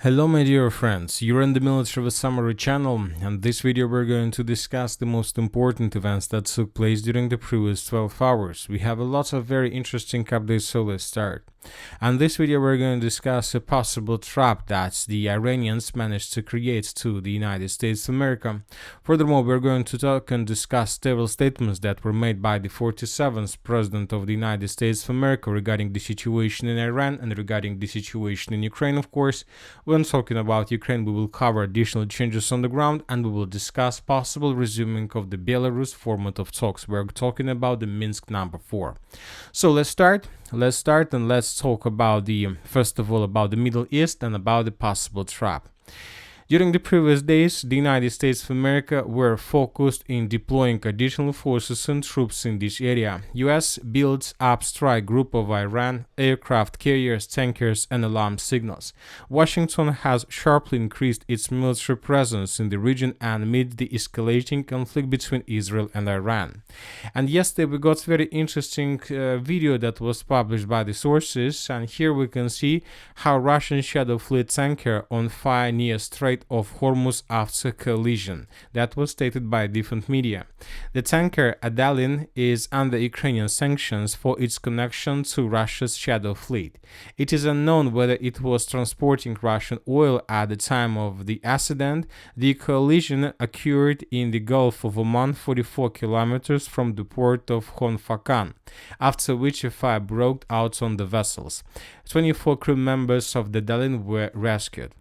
Hello my dear friends, you're in the Military Summary channel, and this video we're going to discuss the most important events that took place during the previous 12 hours. We have a lot of very interesting updates, so let's start. And this video we're going to discuss a possible trap that the Iranians managed to create to the United States of America. Furthermore, we're going to talk and discuss several statements that were made by the 47th President of the United States of America regarding the situation in Iran and regarding the situation in Ukraine, of course. When talking about Ukraine, we will cover additional changes on the ground and we will discuss possible resuming of the Belarus format of talks. We're talking about the Minsk-4. So let's start and let's talk about first of all about the Middle East and about the possible trap. During the previous days, the United States of America were focused in deploying additional forces and troops in this area. US builds up strike group of Iran, aircraft carriers, tankers, and alarm signals. Washington has sharply increased its military presence in the region amid the escalating conflict between Israel and Iran. And yesterday we got very interesting video that was published by the sources, and here we can see how Russian Shadow Fleet tanker on fire near Strait of Hormuz after collision. That was stated by different media. The tanker Adalin is under Ukrainian sanctions for its connection to Russia's Shadow Fleet. It is unknown whether it was transporting Russian oil at the time of the accident. The collision occurred in the Gulf of Oman, 44 kilometers from the port of Honfakan, after which a fire broke out on the vessels. 24 crew members of the Adalin were rescued.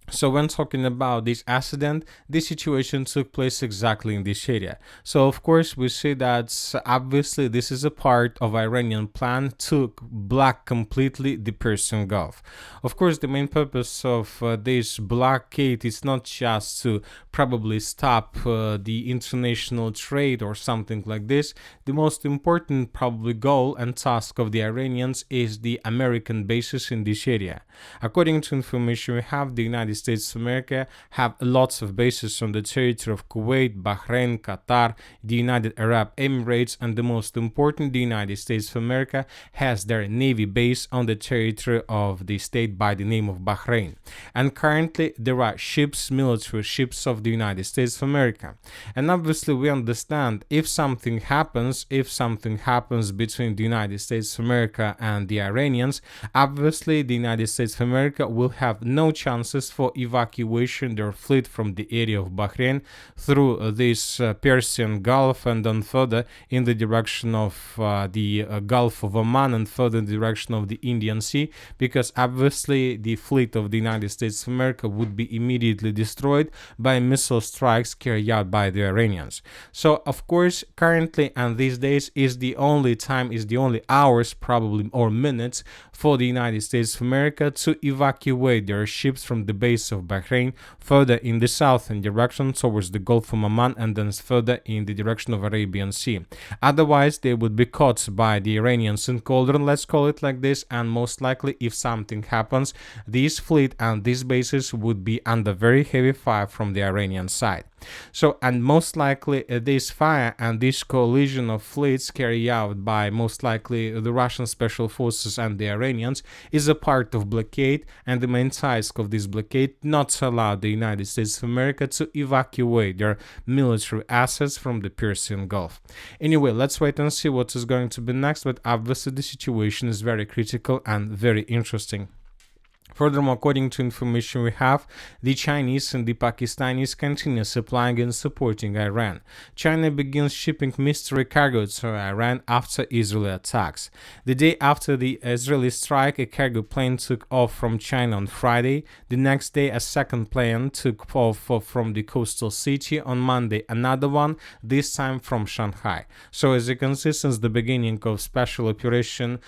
So when talking about this accident, this situation took place exactly in this area. So of course we see that obviously this is a part of Iranian plan to block completely the Persian Gulf. Of course the main purpose of this blockade is not just to probably stop the international trade or something like this. The most important probably goal and task of the Iranians is the American bases in this area. According to information we have, the United States of America have lots of bases on the territory of Kuwait, Bahrain, Qatar, the United Arab Emirates, and the most important, the United States of America has their Navy base on the territory of the state by the name of Bahrain. And currently there are ships, military ships of the United States of America. And obviously we understand if something happens between the United States of America and the Iranians, obviously the United States of America will have no chances for evacuation their fleet from the area of Bahrain through this Persian Gulf and then further in the direction of the Gulf of Oman and further in the direction of the Indian Sea, because obviously the fleet of the United States of America would be immediately destroyed by missile strikes carried out by the Iranians. So of course currently and these days is the only hours probably or minutes for the United States of America to evacuate their ships from the base of Bahrain further in the southern direction towards the Gulf of Oman and then further in the direction of Arabian Sea. Otherwise they would be caught by the Iranians in cauldron, let's call it like this, and most likely if something happens, this fleet and these bases would be under very heavy fire from the Iranian side. So, and most likely this fire and this collision of fleets carried out by most likely the Russian special forces and the Iranians is a part of blockade, and the main task of this blockade not to allow the United States of America to evacuate their military assets from the Persian Gulf. Anyway, let's wait and see what is going to be next, but obviously the situation is very critical and very interesting. Furthermore, according to information we have, the Chinese and the Pakistanis continue supplying and supporting Iran. China begins shipping mystery cargo to Iran after Israeli attacks. The day after the Israeli strike, a cargo plane took off from China on Friday. The next day, a second plane took off from the coastal city. On Monday, another one, this time from Shanghai. So as you can see, since the beginning of special operation,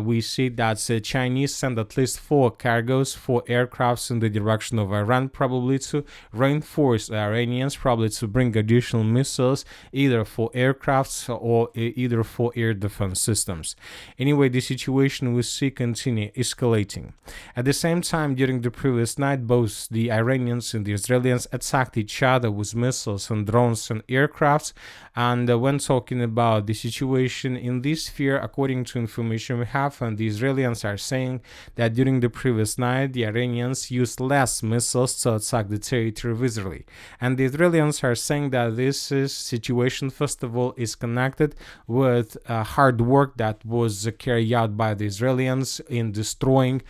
we see that the Chinese sent at least 4 cargos, 4 aircrafts in the direction of Iran, probably to reinforce the Iranians, probably to bring additional missiles, either for aircrafts or either for air defense systems. Anyway, the situation we see continue escalating. At the same time, during the previous night, both the Iranians and the Israelis attacked each other with missiles and drones and aircrafts. And when talking about the situation in this sphere, according to information we have, and the Israelis are saying that during the previous previous night, the Iranians used less missiles to attack the territory of Israel. And the Israelis are saying that this situation, first of all, is connected with hard work that was carried out by the Israelis in destroying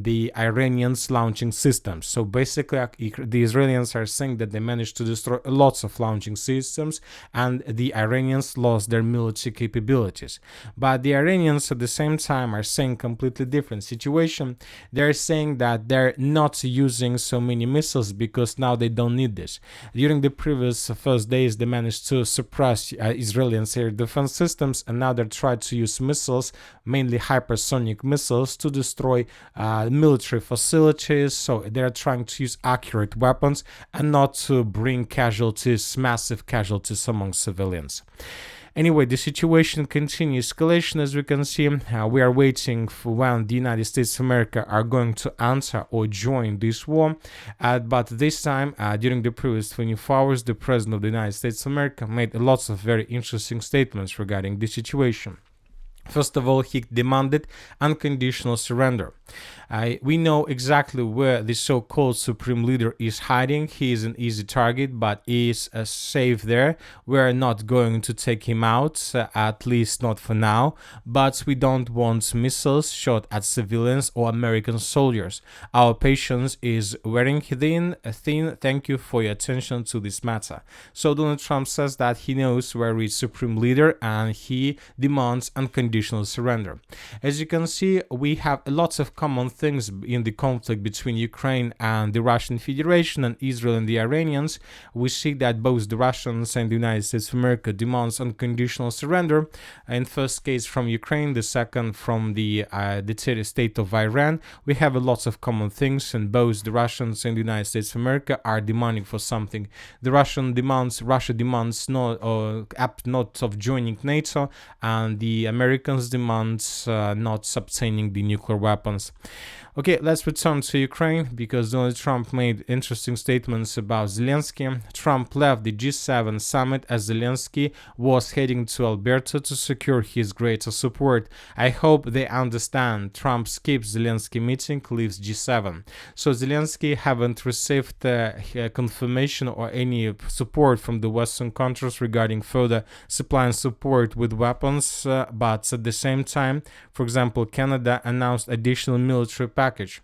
the Iranians' launching systems. So basically, the Israelis are saying that they managed to destroy lots of launching systems, and the Iranians lost their military capabilities. But the Iranians at the same time are saying completely different situation. They're saying that they're not using so many missiles because now they don't need this. During the previous first days, they managed to suppress Israeli air defense systems, and now they're trying to use missiles, mainly hypersonic missiles, to destroy military facilities. So they're trying to use accurate weapons and not to bring casualties, massive casualties among civilians. Anyway, the situation continues escalation. As we can see, we are waiting for when the United States of America are going to answer or join this war. But this time, during the previous 24 hours, the President of the United States of America made lots of very interesting statements regarding the situation. First of all, he demanded unconditional surrender. We know exactly where the so-called supreme leader is hiding. He is an easy target, but he is safe there. We're not going to take him out, at least not for now. But we don't want missiles shot at civilians or American soldiers. Our patience is wearing thin. Thank you for your attention to this matter. So Donald Trump says that he knows where is supreme leader, and he demands unconditional surrender. As you can see, we have lots of common things in the conflict between Ukraine and the Russian Federation and Israel and the Iranians. We see that both the Russians and the United States of America demands unconditional surrender. In first case from Ukraine, the second from the state of Iran. We have lots of common things, and both the Russians and the United States of America are demanding for something. Russia demands not of joining NATO, and the Americans demands not obtaining the nuclear weapons. Okay, let's return to Ukraine, because Donald Trump made interesting statements about Zelensky. Trump left the G7 summit as Zelensky was heading to Alberta to secure his greater support. I hope they understand. Trump skips Zelensky meeting, leaves G7. So Zelensky haven't received confirmation or any support from the Western countries regarding further supply and support with weapons, but at the same time, for example, Canada announced additional military package.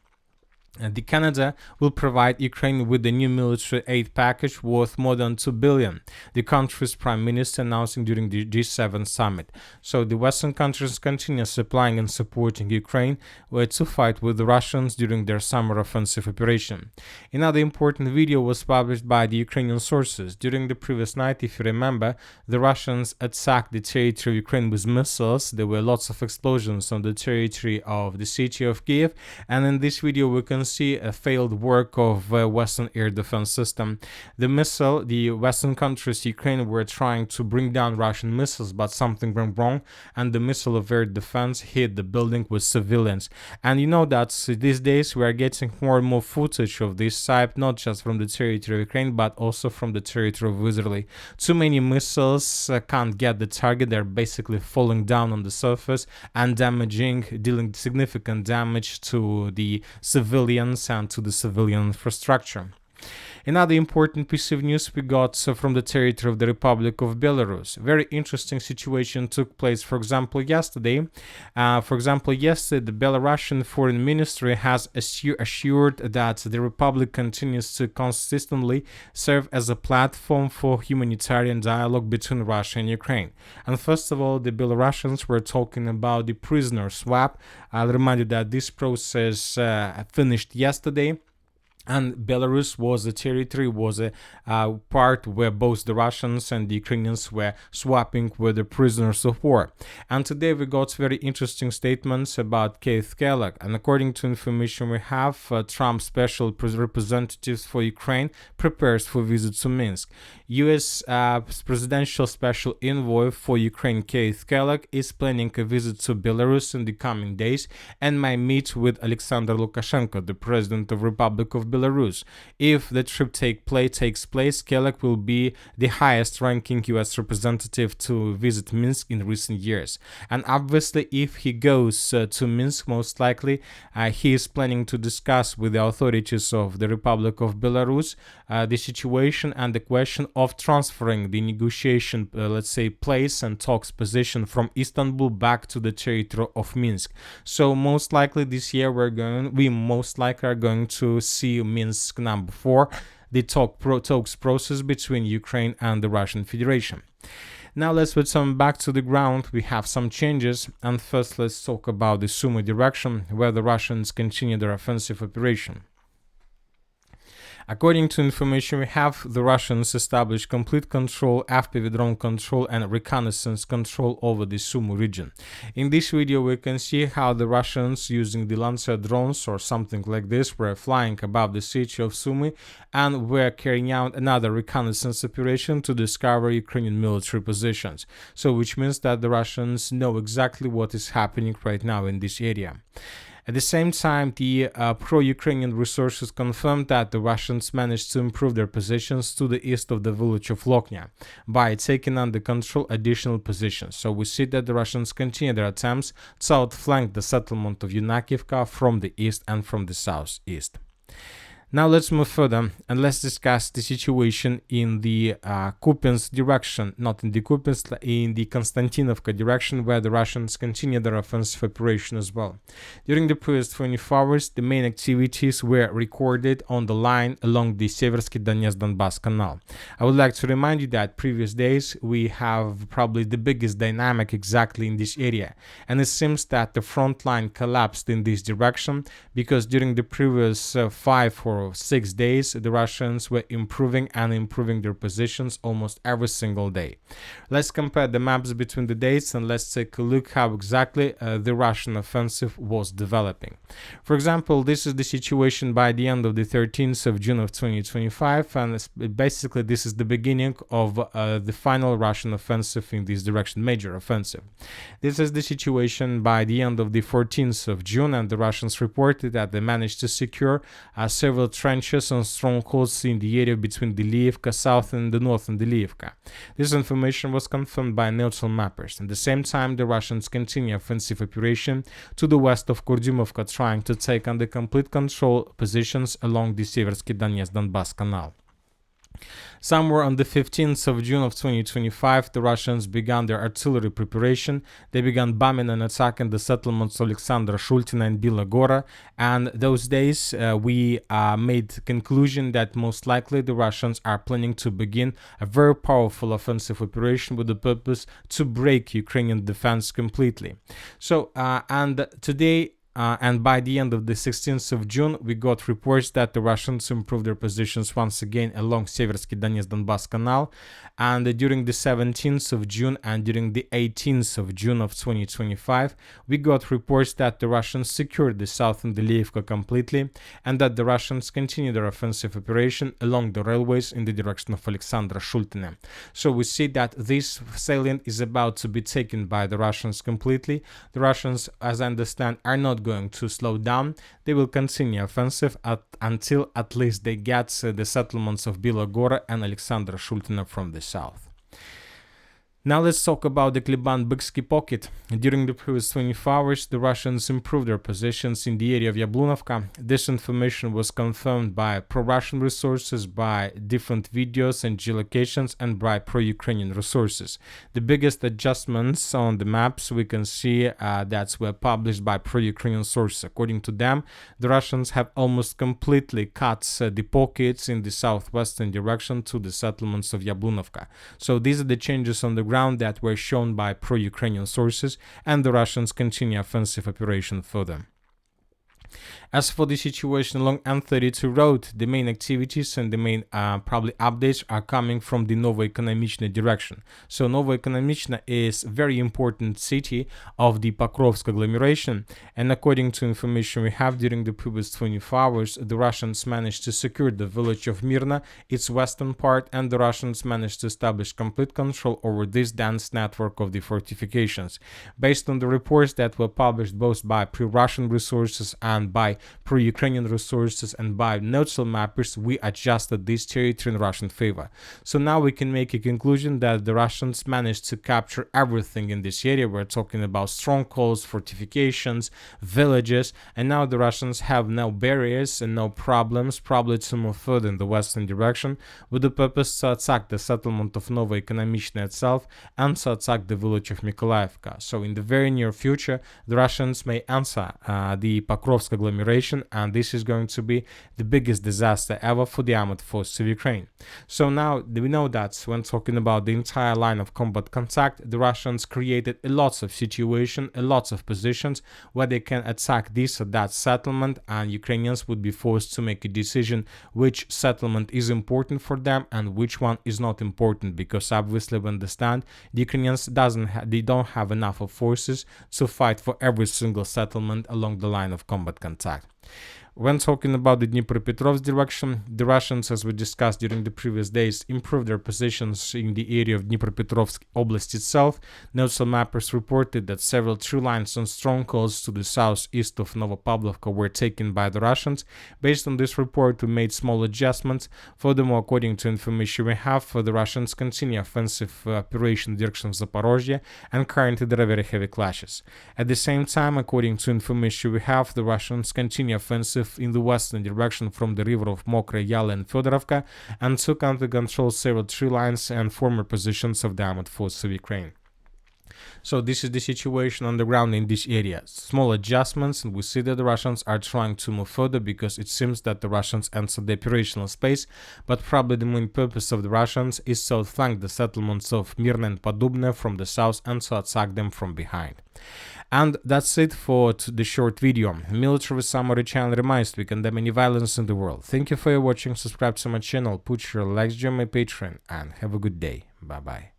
The Canada will provide Ukraine with a new military aid package worth more than $2 billion, the country's prime minister announcing during the G7 summit. So the Western countries continue supplying and supporting Ukraine to fight with the Russians during their summer offensive operation. Another important video was published by the Ukrainian sources. During the previous night, if you remember, the Russians attacked the territory of Ukraine with missiles. There were lots of explosions on the territory of the city of Kiev, and in this video we can see a failed work of Western air defense system. The Western countries, Ukraine, were trying to bring down Russian missiles, but something went wrong, and the missile of air defense hit the building with civilians. And you know that these days we are getting more and more footage of this type, not just from the territory of Ukraine, but also from the territory of Israel. Too many missiles can't get the target. They're basically falling down on the surface and dealing significant damage to the civilians and to the civilian infrastructure. Another important piece of news we got from the territory of the Republic of Belarus. Very interesting situation took place, for example, yesterday. The Belarusian Foreign Ministry has assured that the Republic continues to consistently serve as a platform for humanitarian dialogue between Russia and Ukraine. And first of all, the Belarusians were talking about the prisoner swap. I'll remind you that this process finished yesterday. And Belarus was a part where both the Russians and the Ukrainians were swapping with the prisoners of war. And today we got very interesting statements about Keith Kellogg. And according to information we have, Trump's special representative for Ukraine prepares for visit to Minsk. U.S. presidential special envoy for Ukraine, Keith Kellogg, is planning a visit to Belarus in the coming days and might meet with Alexander Lukashenko, the president of the Republic of Belarus. Belarus. If the trip takes place, Kelek will be the highest-ranking U.S. representative to visit Minsk in recent years. And obviously, if he goes to Minsk, most likely he is planning to discuss with the authorities of the Republic of Belarus the situation and the question of transferring the negotiation, let's say, place and talks position from Istanbul back to the territory of Minsk. So most likely this year we most likely are going to see Minsk number 4, the talks process between Ukraine and the Russian Federation. Now let's put some back to the ground. We have some changes, and first let's talk about the Sumy direction, where the Russians continue their offensive operation. According to information we have, the Russians established complete control, FPV drone control and reconnaissance control over the Sumy region. In this video we can see how the Russians, using the Lancer drones or something like this, were flying above the city of Sumy and were carrying out another reconnaissance operation to discover Ukrainian military positions. So which means that the Russians know exactly what is happening right now in this area. At the same time, the pro-Ukrainian resources confirmed that the Russians managed to improve their positions to the east of the village of Loknya by taking under control additional positions. So we see that the Russians continue their attempts to outflank the settlement of Yunakivka from the east and from the southeast. Now let's move further and let's discuss the situation in the Kupiansk direction, not in the Kupiansk, in the Kostiantynivka direction, where the Russians continue their offensive operation as well. During the previous 24 hours, the main activities were recorded on the line along the Seversky Donetsk-Donbass canal. I would like to remind you that previous days we have probably the biggest dynamic exactly in this area, and it seems that the front line collapsed in this direction because during the previous 5 or 6 days, the Russians were improving their positions almost every single day. Let's compare the maps between the dates and let's take a look how exactly the Russian offensive was developing. For example, this is the situation by the end of the 13th of June of 2025, and basically this is the beginning of the final Russian offensive in this direction, major offensive. This is the situation by the end of the 14th of June, and the Russians reported that they managed to secure several trenches and strongholds in the area between the Liivka south and the north and the Liivka. This information was confirmed by neutral mappers. At the same time, the Russians continue offensive operation to the west of Kurdyumovka, trying to take under complete control positions along the Seversky Donetsk-Donbass canal. Somewhere on the 15th of June of 2025, the Russians began their artillery preparation. They began bombing and attacking the settlements of Alexandra Shultina and Bila Gora, and those days we made conclusion that most likely the Russians are planning to begin a very powerful offensive operation with the purpose to break Ukrainian defense completely. So, and today, and by the end of the 16th of June, we got reports that the Russians improved their positions once again along Seversky Donetsk-Donbass canal. And during the 17th of June and during the 18th of June of 2025, we got reports that the Russians secured the south and the Liivka completely, and that the Russians continue their offensive operation along the railways in the direction of Alexandra Shultina. So we see that this salient is about to be taken by the Russians completely. The Russians, as I understand, are not going to slow down. They will continue offensive until at least they get the settlements of Bila Gora and Alexandra Shultina from the south. Now let's talk about the Kleban-Byksky pocket. During the previous 24 hours, the Russians improved their positions in the area of Yablunovka. This information was confirmed by pro-Russian resources, by different videos and geolocations, and by pro-Ukrainian resources. The biggest adjustments on the maps we can see that were published by pro-Ukrainian sources. According to them, the Russians have almost completely cut the pockets in the southwestern direction to the settlements of Yablunovka. So these are the changes on the ground that were shown by pro-Ukrainian sources, and the Russians continue offensive operation further. As for the situation along N32 road, the main activities and the main probably updates are coming from the Novoekonomichna direction. So Novoekonomichna is a very important city of the Pokrovsk agglomeration, and according to information we have during the previous 24 hours, the Russians managed to secure the village of Mirna, its western part, and the Russians managed to establish complete control over this dense network of the fortifications. Based on the reports that were published both by pro-Russian resources and and by pro-Ukrainian resources and by neutral mappers, we adjusted this territory in Russian favor. So now we can make a conclusion that the Russians managed to capture everything in this area. We're talking about strongholds, fortifications, villages, and now the Russians have no barriers and no problems, probably to move further in the western direction with the purpose to attack the settlement of Novoekonomichny itself and to attack the village of Mykolaiivka. So in the very near future, the Russians may enter the Pokrovsk agglomeration, and this is going to be the biggest disaster ever for the armed forces of Ukraine. So now we know that when talking about the entire line of combat contact, the Russians created a lot of situations, a lot of positions where they can attack this or that settlement, and Ukrainians would be forced to make a decision which settlement is important for them and which one is not important, because obviously we understand the Ukrainians don't have enough of forces to fight for every single settlement along the line of combat contact. When talking about the Dnipropetrovsk direction, the Russians, as we discussed during the previous days, improved their positions in the area of Dnipropetrovsk Oblast itself. Neutral mappers reported that several true lines and strongholds to the southeast of Novopavlovka were taken by the Russians. Based on this report, we made small adjustments. Furthermore, according to information we have, the Russians continue offensive operation in the direction of Zaporozhye, and currently there are very heavy clashes. At the same time, according to information we have, the Russians continue offensive in the western direction from the river of Mokra, Yala, and Fedorovka, and took under control several tree lines and former positions of the armed forces of Ukraine. So this is the situation on the ground in this area. Small adjustments, and we see that the Russians are trying to move further because it seems that the Russians entered the operational space, but probably the main purpose of the Russians is to outflank the settlements of Mirna and Podubne from the south and to attack them from behind. And that's it for the short video. Military Summary channel reminds we condemn any violence in the world. Thank you for your watching, subscribe to my channel, put your likes, join my Patreon, and have a good day. Bye bye.